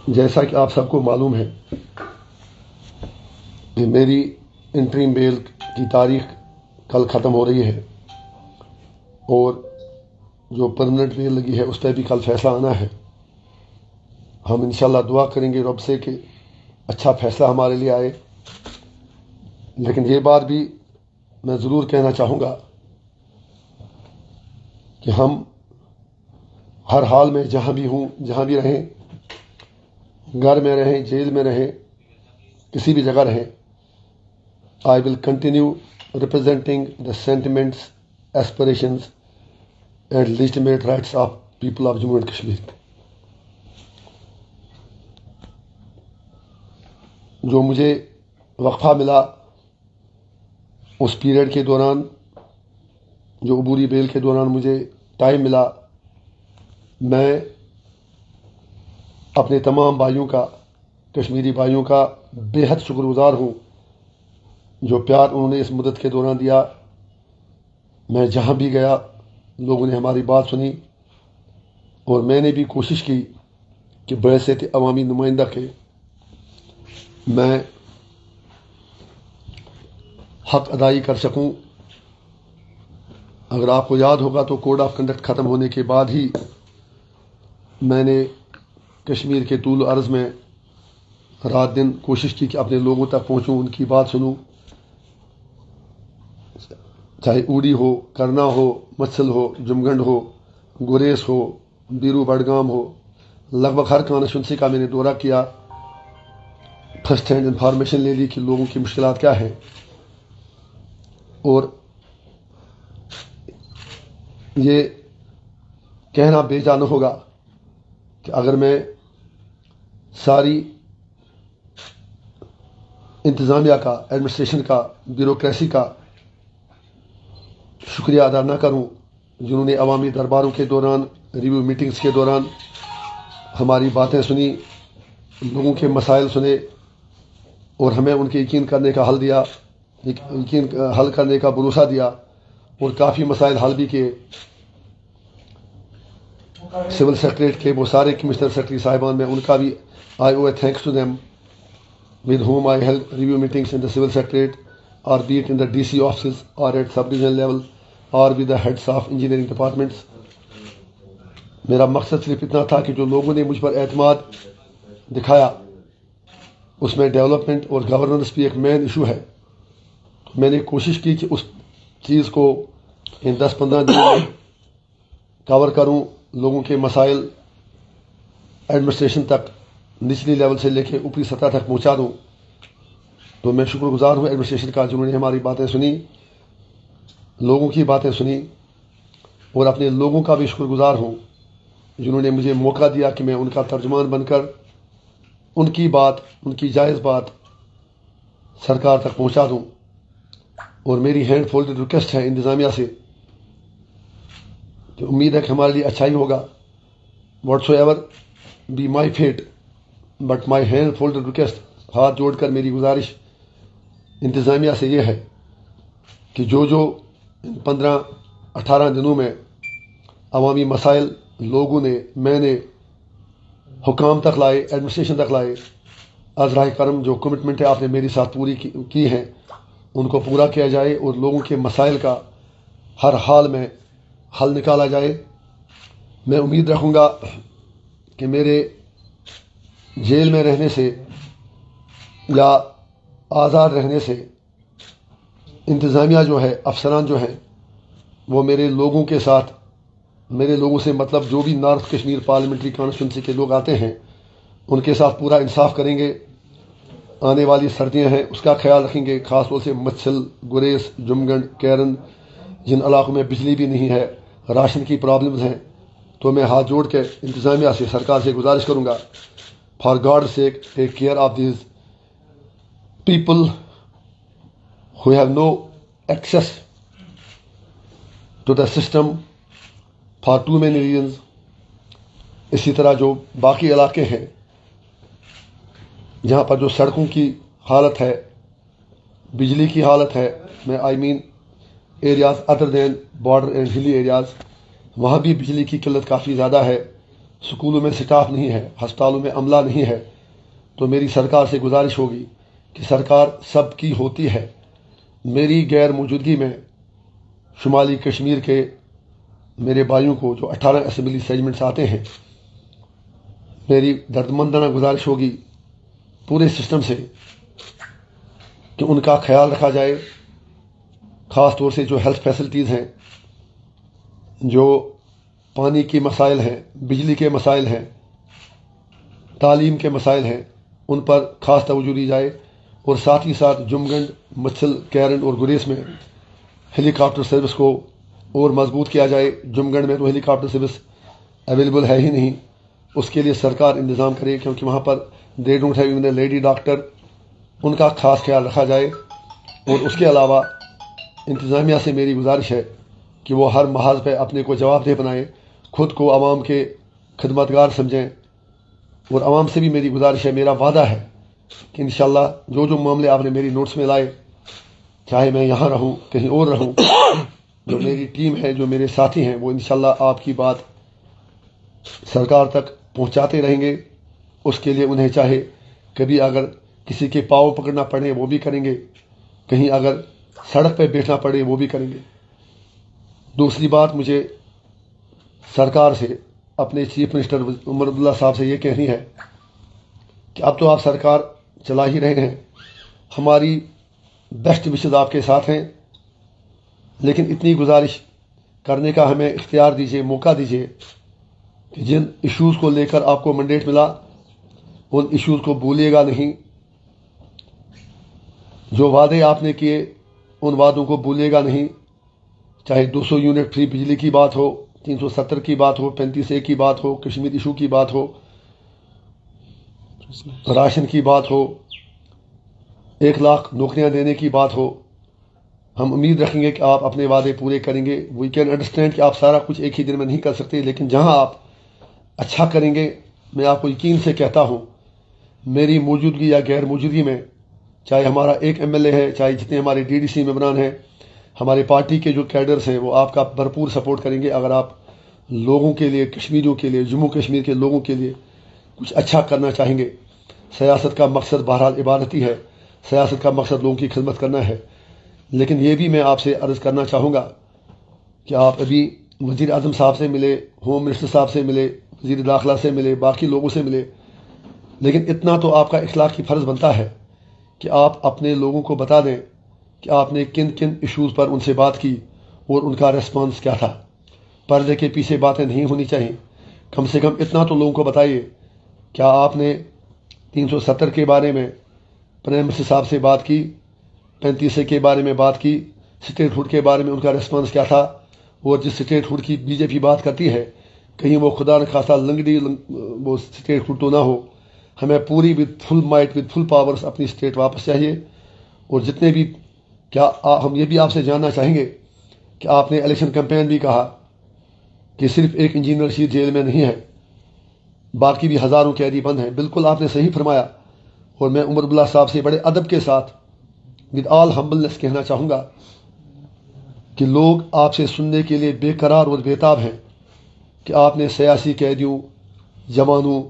جیسا کہ آپ سب کو معلوم ہے کہ میری انٹریم بیل کی تاریخ کل ختم ہو رہی ہے اور جو پرمننٹ بیل لگی ہے اس پہ بھی کل فیصلہ آنا ہے۔ ہم انشاءاللہ دعا کریں گے رب سے کہ اچھا فیصلہ ہمارے لیے آئے، لیکن یہ بات بھی میں ضرور کہنا چاہوں گا کہ ہم ہر حال میں جہاں بھی ہوں، جہاں بھی رہیں، گھر میں رہیں، جیل میں رہیں، کسی بھی جگہ رہیں، I will continue representing the sentiments, aspirations and legitimate rights of people of Jammu and Kashmir۔ جو مجھے وقفہ ملا اس پیریڈ کے دوران، جو عبوری بیل کے دوران مجھے ٹائم ملا، میں اپنے تمام بھائیوں کا، کشمیری بھائیوں کا بے حد شکر گزار ہوں جو پیار انہوں نے اس مدت کے دوران دیا۔ میں جہاں بھی گیا لوگوں نے ہماری بات سنی اور میں نے بھی کوشش کی کہ بحیثیت عوامی نمائندہ کے میں حق ادائی کر سکوں۔ اگر آپ کو یاد ہوگا تو کوڈ آف کنڈکٹ ختم ہونے کے بعد ہی میں نے کشمیر کے طول و عرض میں رات دن کوشش کی کہ اپنے لوگوں تک پہنچوں، ان کی بات سنوں، چاہے اوڑی ہو، کرنا ہو، مچھل ہو، جمگنڈ ہو، گریس ہو، بیرو بڈگام ہو، لگ بھگ ہر کانسٹیچوئنسی کا میں نے دورہ کیا، فرسٹ ہینڈ انفارمیشن لے لی کہ لوگوں کی مشکلات کیا ہیں۔ اور یہ کہنا بے جا نہ ہوگا کہ اگر میں ساری انتظامیہ کا، ایڈمنسٹریشن کا، بیوروکریسی کا شکریہ ادا نہ کروں جنہوں نے عوامی درباروں کے دوران، ریویو میٹنگز کے دوران ہماری باتیں سنی، لوگوں کے مسائل سنے اور ہمیں ان کے یقین کرنے کا حل کرنے کا بھروسہ دیا اور کافی مسائل حل بھی کیے۔ سول سیکریٹریٹ کے وہ سارے کمشنر سیکرٹری صاحبان، میں ان کا بھی I owe a thanks to them with whom I held review meetings in the civil secretariat or be it in the DC offices or at sub-division level or with the heads of engineering departments۔ میرا مقصد صرف اتنا تھا کہ جو لوگوں نے مجھ پر اعتماد دکھایا اس میں ڈیولپمنٹ اور گورننس بھی ایک مین ایشو ہے۔ میں نے کوشش کی کہ اس چیز کو ان 10-15 دنوں میں کور کروں، لوگوں کے مسائل ایڈمنسٹریشن تک، نچلی لیول سے لے کے اوپری سطح تک پہنچا دوں۔ تو میں شکر گزار ہوں ایڈمنسٹریشن کا جنہوں نے ہماری باتیں سنی، لوگوں کی باتیں سنی، اور اپنے لوگوں کا بھی شکر گزار ہوں جنہوں نے مجھے موقع دیا کہ میں ان کا ترجمان بن کر ان کی بات، ان کی جائز بات سرکار تک پہنچا دوں۔ اور میری ہینڈ فولڈڈ ریکویسٹ ہے انتظامیہ سے کہ امید ہے کہ ہمارے لیے اچھا ہی ہوگا۔ Whatsoever be my fate but my hand folded request, ہاتھ جوڑ کر میری گزارش انتظامیہ سے یہ ہے کہ جو 15-18 دنوں میں عوامی مسائل لوگوں نے، میں نے حکام تک لائے، ایڈمنسٹریشن تک لائے، از راہ کرم جو کمٹمنٹ ہے آپ نے میری ساتھ پوری کی ہیں ان کو پورا کیا جائے اور لوگوں کے مسائل کا ہر حال میں حل نکالا جائے۔ میں امید رکھوں گا کہ میرے جیل میں رہنے سے یا آزاد رہنے سے انتظامیہ جو ہے، افسران جو ہیں، وہ میرے لوگوں کے ساتھ، میرے لوگوں سے مطلب جو بھی نارتھ کشمیر پارلیمنٹری کانسٹیچوئنسی کے لوگ آتے ہیں ان کے ساتھ پورا انصاف کریں گے۔ آنے والی سردیاں ہیں اس کا خیال رکھیں گے، خاص طور سے مچھل، گریس، جمگنڈ، کیرن، جن علاقوں میں بجلی بھی نہیں ہے، راشن کی پرابلمز ہیں۔ تو میں ہاتھ جوڑ کے انتظامیہ سے، سرکار سے گزارش کروں گا، for God sake take care of these people who have no access to the system for too many reasons۔ اسی طرح جو باقی علاقے ہیں جہاں پر جو سڑکوں کی حالت ہے، بجلی کی حالت ہے، میں I mean areas other than border and hilly areas, وہاں بھی بجلی کی قلت کافی زیادہ ہے۔ سکولوں میں سٹاف نہیں ہے، ہسپتالوں میں عملہ نہیں ہے، تو میری سرکار سے گزارش ہوگی کہ سرکار سب کی ہوتی ہے، میری غیر موجودگی میں شمالی کشمیر کے میرے بھائیوں کو جو 18 اسمبلی سیگمنٹس آتے ہیں، میری دردمندانہ گزارش ہوگی پورے سسٹم سے کہ ان کا خیال رکھا جائے، خاص طور سے جو ہیلتھ فیسلٹیز ہیں، جو پانی کی مسائل ہیں، بجلی کے مسائل ہیں، تعلیم کے مسائل ہیں، ان پر خاص توجہ دی جائے، اور ساتھ ہی ساتھ جمگنڈ، مچھل، کیرن اور گریز میں ہیلی کاپٹر سروس کو اور مضبوط کیا جائے۔ جمگنڈ میں تو ہیلی کاپٹر سروس اویلیبل ہے ہی نہیں، اس کے لیے سرکار انتظام کرے، کیونکہ وہاں پر they don't have even a lady doctor, ان کا خاص خیال رکھا جائے۔ اور اس کے علاوہ انتظامیہ سے میری گزارش ہے کہ وہ ہر محاذ پہ اپنے کو جواب دہ بنائیں، خود کو عوام کے خدمتگار سمجھیں، اور عوام سے بھی میری گزارش ہے، میرا وعدہ ہے کہ انشاءاللہ جو معاملے آپ نے میری نوٹس میں لائے، چاہے میں یہاں رہوں کہیں اور رہوں، جو میری ٹیم ہے، جو میرے ساتھی ہیں، وہ انشاءاللہ آپ کی بات سرکار تک پہنچاتے رہیں گے۔ اس کے لیے انہیں چاہے کبھی اگر کسی کے پاؤں پکڑنا پڑے وہ بھی کریں گے، کہیں اگر سڑک پہ بیٹھنا پڑے وہ بھی کریں گے۔ دوسری بات مجھے سرکار سے، اپنے چیف منسٹر عمر عبداللہ صاحب سے یہ کہنی ہے کہ اب تو آپ سرکار چلا ہی رہے ہیں، ہماری بیسٹ وشز آپ کے ساتھ ہیں، لیکن اتنی گزارش کرنے کا ہمیں اختیار دیجیے، موقع دیجیے کہ جن ایشوز کو لے کر آپ کو منڈیٹ ملا، ان ایشوز کو بھولیے گا نہیں، جو وعدے آپ نے کیے ان وعدوں کو بھولیے گا نہیں، چاہے 200 یونٹ فری بجلی کی بات ہو، 370 کی بات ہو، 35A کی بات ہو، کشمیر ایشو کی بات ہو، راشن کی بات ہو، 1 لاکھ نوکریاں دینے کی بات ہو۔ ہم امید رکھیں گے کہ آپ اپنے وعدے پورے کریں گے۔ وی کین انڈرسٹینڈ کہ آپ سارا کچھ ایک ہی دن میں نہیں کر سکتے، لیکن جہاں آپ اچھا کریں گے، میں آپ کو یقین سے کہتا ہوں، میری موجودگی یا غیر موجودگی میں، چاہے ہمارا ایک MLA ہے، چاہے جتنے ہمارے DDC ممبران ہیں، ہمارے پارٹی کے جو کیڈرز ہیں، وہ آپ کا بھرپور سپورٹ کریں گے اگر آپ لوگوں کے لیے، کشمیریوں کے لیے، جموں کشمیر کے لوگوں کے لیے کچھ اچھا کرنا چاہیں گے۔ سیاست کا مقصد بہرحال عبادت ہی ہے، سیاست کا مقصد لوگوں کی خدمت کرنا ہے، لیکن یہ بھی میں آپ سے عرض کرنا چاہوں گا کہ آپ ابھی وزیر اعظم صاحب سے ملے، ہوم منسٹر صاحب سے ملے، وزیر داخلہ سے ملے، باقی لوگوں سے ملے، لیکن اتنا تو آپ کا اخلاقی فرض بنتا ہے کہ آپ اپنے لوگوں کو بتا دیں کہ آپ نے کن کن ایشوز پر ان سے بات کی اور ان کا ریسپانس کیا تھا۔ پردے کے پیچھے باتیں نہیں ہونی چاہیے، کم سے کم اتنا تو لوگوں کو بتائیے، کیا آپ نے 370 کے بارے میں پرائم منسٹر صاحب سے بات کی، 35A کے بارے میں بات کی، اسٹیٹ ہوڈ کے بارے میں ان کا ریسپانس کیا تھا؟ اور جس اسٹیٹ ہوڈ کی BJP بات کرتی ہے، کہیں وہ خدا نخواستہ لنگڑی وہ اسٹیٹ ہوڈ تو نہ ہو۔ ہمیں پوری with full might, with full powers اپنی اسٹیٹ واپس چاہیے۔ اور جتنے بھی، کیا ہم یہ بھی آپ سے جاننا چاہیں گے کہ آپ نے الیکشن کیمپین بھی کہا کہ صرف ایک انجینئر رشید جیل میں نہیں ہے، باقی بھی ہزاروں قیدی بند ہیں۔ بالکل آپ نے صحیح فرمایا، اور میں عمر عبداللہ صاحب سے بڑے ادب کے ساتھ ود آل ہمبلنس کہنا چاہوں گا کہ لوگ آپ سے سننے کے لیے بے قرار اور بےتاب ہیں کہ آپ نے سیاسی قیدیوں، جوانوں،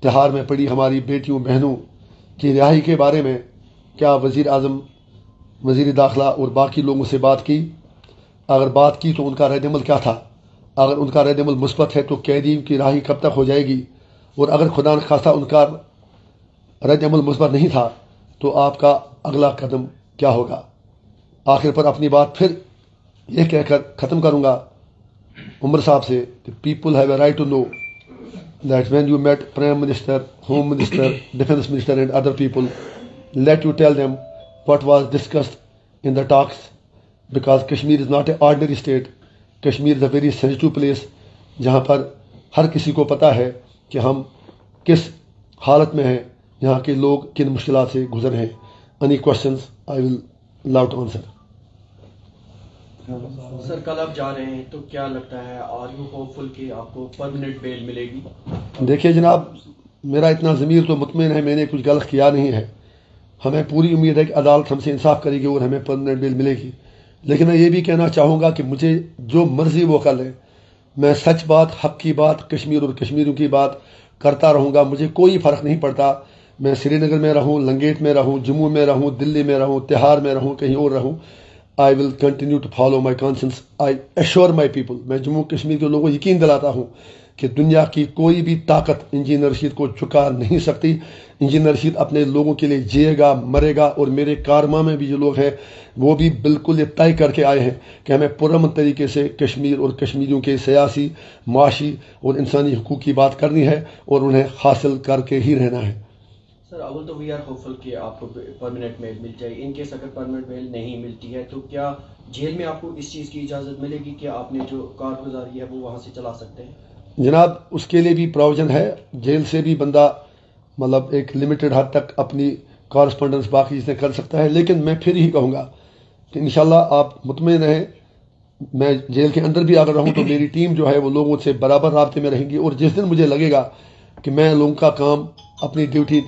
تہار میں پڑی ہماری بیٹیوں بہنوں کی رہائی کے بارے میں کیا وزیر اعظم، وزیر داخلہ اور باقی لوگوں سے بات کی؟ اگر بات کی تو ان کا رد عمل کیا تھا؟ اگر ان کا رد عمل مثبت ہے تو قیدیوں کی رہائی کب تک ہو جائے گی؟ اور اگر خدا نخواستہ ان کا رد عمل مثبت نہیں تھا تو آپ کا اگلا قدم کیا ہوگا؟ آخر پر اپنی بات پھر یہ کہہ کر ختم کروں گا عمر صاحب سے کہ people have a right to know that when you met Prime Minister, Home Minister, Defense Minister and other people, let you tell them what was discussed in the talks, because Kashmir is not an ordinary state. Kashmir is a very sensitive place جہاں پر ہر کسی کو پتہ ہے کہ ہم کس حالت میں ہیں، یہاں کے لوگ کن مشکلات سے گزر ہیں۔ Any questions I will love to answer. سر کل آپ جا رہے ہیں تو کیا لگتا ہے، آر یو ہوپ فل کہ آپ کو پرماننٹ بیل ملے گی؟ دیکھیے جناب، میرا اتنا ضمیر تو مطمئن ہے، میں نے کچھ غلط کیا نہیں ہے، ہمیں پوری امید ہے کہ عدالت ہم سے انصاف کرے گی اور ہمیں پرماننٹ بیل ملے گی۔ لیکن میں یہ بھی کہنا چاہوں گا کہ مجھے جو مرضی وہ کر لیں، میں سچ بات، حق کی بات، کشمیر اور کشمیریوں کی بات کرتا رہوں گا. مجھے کوئی فرق نہیں پڑتا میں سری نگر میں رہوں، لنگیٹ میں رہوں، جموں میں رہوں، دلی میں رہوں، تہار میں رہوں، کہیں اور رہوں. I will continue to follow my conscience. I assure my people. میں جموں کشمیر کے لوگوں کو یقین دلاتا ہوں کہ دنیا کی کوئی بھی طاقت انجینئر رشید کو چکا نہیں سکتی. انجینئر رشید اپنے لوگوں کے لیے جیے گا، مرے گا. اور میرے کارماں میں بھی جو لوگ ہیں وہ بھی بالکل یہ طے کر کے آئے ہیں کہ ہمیں پرامن طریقے سے کشمیر اور کشمیریوں کے سیاسی، معاشی اور انسانی حقوق کی بات کرنی ہے اور انہیں حاصل کر کے ہی رہنا ہے. سر اول تو وی آر ہوپفل کہ آپ کو پرماننٹ بیل مل جائے. ان کیس اگر پرماننٹ بیل نہیں ملتی ہے تو کیا جیل میں آپ کو اس چیز کی اجازت ملے گی کہ آپ نے جو کارگزاری ہے وہ وہاں سے چلا سکتے ہیں؟ جناب اس کے لیے بھی پروویژن ہے. جیل سے بھی بندہ مطلب ایک لمیٹڈ حد تک اپنی کارسپونڈنس باقی چیزیں کر سکتا ہے. لیکن میں پھر ہی کہوں گا کہ انشاءاللہ آپ مطمئن رہیں، میں جیل کے اندر بھی اگر رہوں تو میری ٹیم جو ہے وہ لوگوں سے برابر رابطے میں رہیں گی. اور جس دن مجھے لگے گا کہ میں لوگوں کا کام، اپنی ڈیوٹی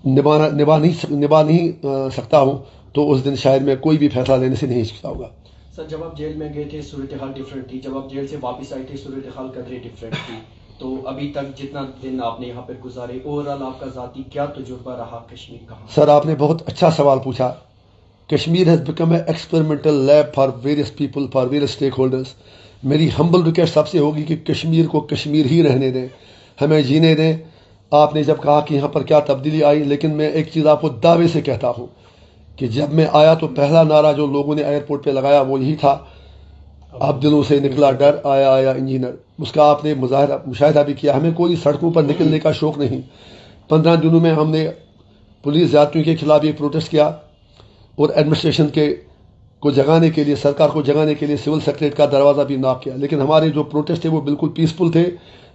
نبھا نہیں سکتا ہوں تو اس دن شاید میں کوئی بھی فیصلہ لینے سے نہیں ہچکتا ہوگا. سر جب آپ جیل میں گئے تھے صورتحال ڈفرینٹ تھی، جب آپ جیل سے واپس آئے تھے صورتحال قدرے ڈفرینٹ تھی. تو ابھی تک جتنا دن آپ نے یہاں پر گزارے، اوور آل آپ کا ذاتی کیا تجربہ رہا کشمیر کا؟ سر آپ نے بہت اچھا سوال پوچھا. Kashmir has become a experimental lab for various people, for various stack holders. میری ہمبل ریکویسٹ سب سے ہوگی کہ کشمیر کو کشمیر ہی رہنے دیں، ہمیں جینے دیں. آپ نے جب کہا کہ یہاں پر کیا تبدیلی آئی، لیکن میں ایک چیز آپ کو دعوے سے کہتا ہوں کہ جب میں آیا تو پہلا نعرہ جو لوگوں نے ایئرپورٹ پہ لگایا وہ یہی تھا، اب دلوں سے نکلا ڈر، آیا آیا انجینئر. اس کا آپ نے مشاہدہ بھی کیا. ہمیں کوئی سڑکوں پر نکلنے کا شوق نہیں. 15 دنوں میں ہم نے پولیس زیادتیوں کے خلاف یہ پروٹیسٹ کیا اور ایڈمنسٹریشن کو جگانے کے لیے، سرکار کو جگانے کے لیے سول سیکریٹ کا دروازہ بھی ناک کیا. لیکن ہمارے جو پروٹیسٹ تھے وہ بالکل پیسفل تھے،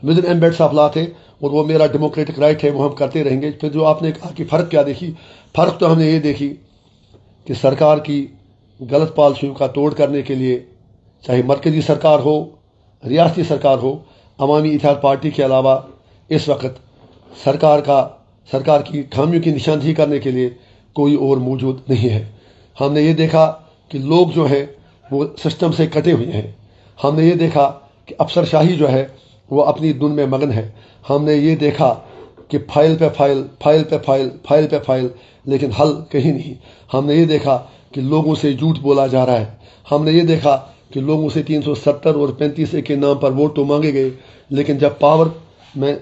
ود ان ایمبیڈس آف لا تھے، اور وہ میرا ڈیموکریٹک رائٹ ہے، وہ ہم کرتے رہیں گے. پھر جو آپ نے کہا کہ فرق کیا دیکھی، فرق تو ہم نے یہ دیکھی کہ سرکار کی غلط پالیسیوں کا توڑ کرنے کے لیے، چاہے مرکزی سرکار ہو، ریاستی سرکار ہو، عوامی اتحاد پارٹی کے علاوہ اس وقت سرکار کی خامیوں کی نشاندہی کرنے کے لیے کوئی اور موجود نہیں ہے. ہم نے یہ دیکھا کہ لوگ جو ہیں وہ سسٹم سے کٹے ہوئے ہیں. ہم نے یہ دیکھا کہ افسر شاہی جو ہے وہ اپنی دن میں مگن ہے. ہم نے یہ دیکھا کہ فائل پہ فائل، فائل پہ فائل، فائل پہ فائل، لیکن حل کہیں نہیں. ہم نے یہ دیکھا کہ لوگوں سے جھوٹ بولا جا رہا ہے. ہم نے یہ دیکھا کہ لوگوں سے 370 اور 35 کے نام پر ووٹ تو مانگے گئے، لیکن جب پاور میں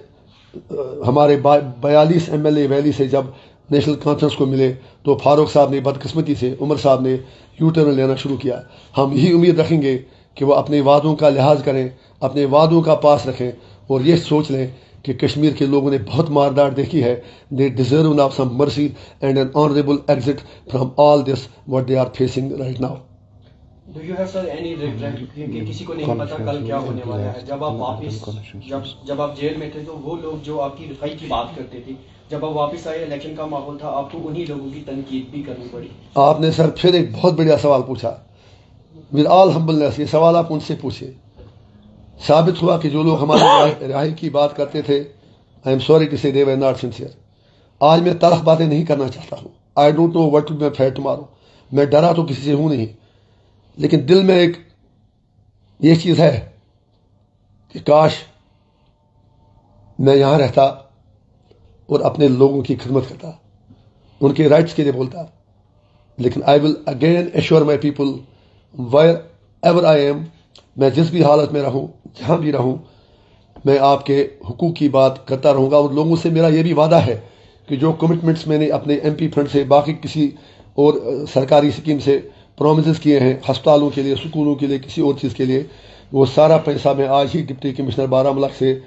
ہمارے 42 MLA ویلی سے جب نیشنل کانفرنس کو ملے تو فاروق صاحب نے بدقسمتی سے، عمر صاحب نے یو ٹرن لینا شروع کیا. ہم یہی امید رکھیں گے کہ وہ اپنے وعدوں کا لحاظ کریں، اپنے وعدوں کا پاس رکھیں اور یہ سوچ لیں کہ کشمیر کے لوگوں نے بہت مارداٹ دیکھی ہے. They deserve now some mercy and an honourable exit from all this what they are facing right now. Do you have sir any regret? کیونکہ کسی کو نہیں پتا کل کیا ہونے والا ہے. جب آپ واپس جب آپ جیل میں تھے تو وہ لوگ جو آپ کی رہائی کی بات کرتے تھے، جب آپ واپس آئے الیکشن کا ماحول تھا، آپ کو انہی لوگوں کی تنقید بھی کرنی پڑی. آپ نے سر پھر ایک بہت بڑھیا سوال پوچھا. ود آل ہمبلنس یہ سوال آپ ان سے پوچھیں. ثابت ہوا کہ جو لوگ ہماری رہائی کی بات کرتے تھے، آئی ایم سوری ٹو سے دے ور ناٹ سنسیئر. آج میں تلخ باتیں نہیں کرنا چاہتا ہوں. I don't know what to be fair tomorrow. میں ڈرا تو کسی سے ہوں نہیں، لیکن دل میں ایک یہ چیز ہے کہ کاش میں یہاں رہتا اور اپنے لوگوں کی خدمت کرتا، ان کے رائٹس کے لیے بولتا. لیکن I will again assure my people wherever I am, میں جس بھی حالت میں رہوں، جہاں بھی رہوں، میں آپ کے حقوق کی بات کرتا رہوں گا. اور لوگوں سے میرا یہ بھی وعدہ ہے کہ جو کمٹمنٹس میں نے اپنے MP فنڈ سے، باقی کسی اور سرکاری اسکیم سے پرومسز کیے ہیں، ہسپتالوں کے لیے، سکولوں کے لیے، کسی اور چیز کے لیے، وہ سارا پیسہ میں آج ہی ڈپٹی کمشنر بارہمولہ سے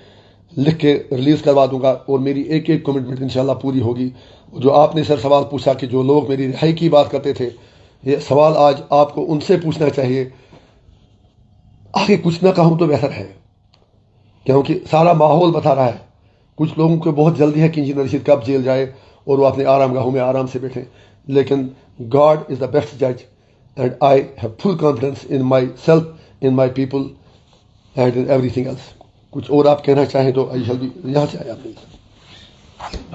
لکھ کے ریلیز کروا دوں گا. اور میری ایک ایک کمٹمنٹ انشاءاللہ پوری ہوگی. جو آپ نے سر سوال پوچھا کہ جو لوگ میری رہائی کی بات کرتے تھے، یہ سوال آج آپ کو ان سے پوچھنا چاہیے. آگے کچھ نہ کہوں تو بہتر ہے، کیونکہ سارا ماحول بتا رہا ہے. کچھ لوگوں کو بہت جلدی ہے کہ انجینئر رشید کب جیل جائے اور وہ اپنے آرام گاہوں میں آرام سے بیٹھیں. لیکن گاڈ از دا بیسٹ جج and I have full confidence in myself, in my people and in everything else. کچھ اور آپ کہنا چاہیں تو آئی شل بی. یہاں سے آئے آپ.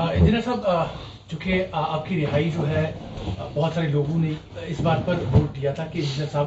انجینئر صاحب، چونکہ آپ کی رہائی جو ہے، بہت سارے لوگوں نے اس بات پر ووٹ دیا تھا کہ انجینئر صاحب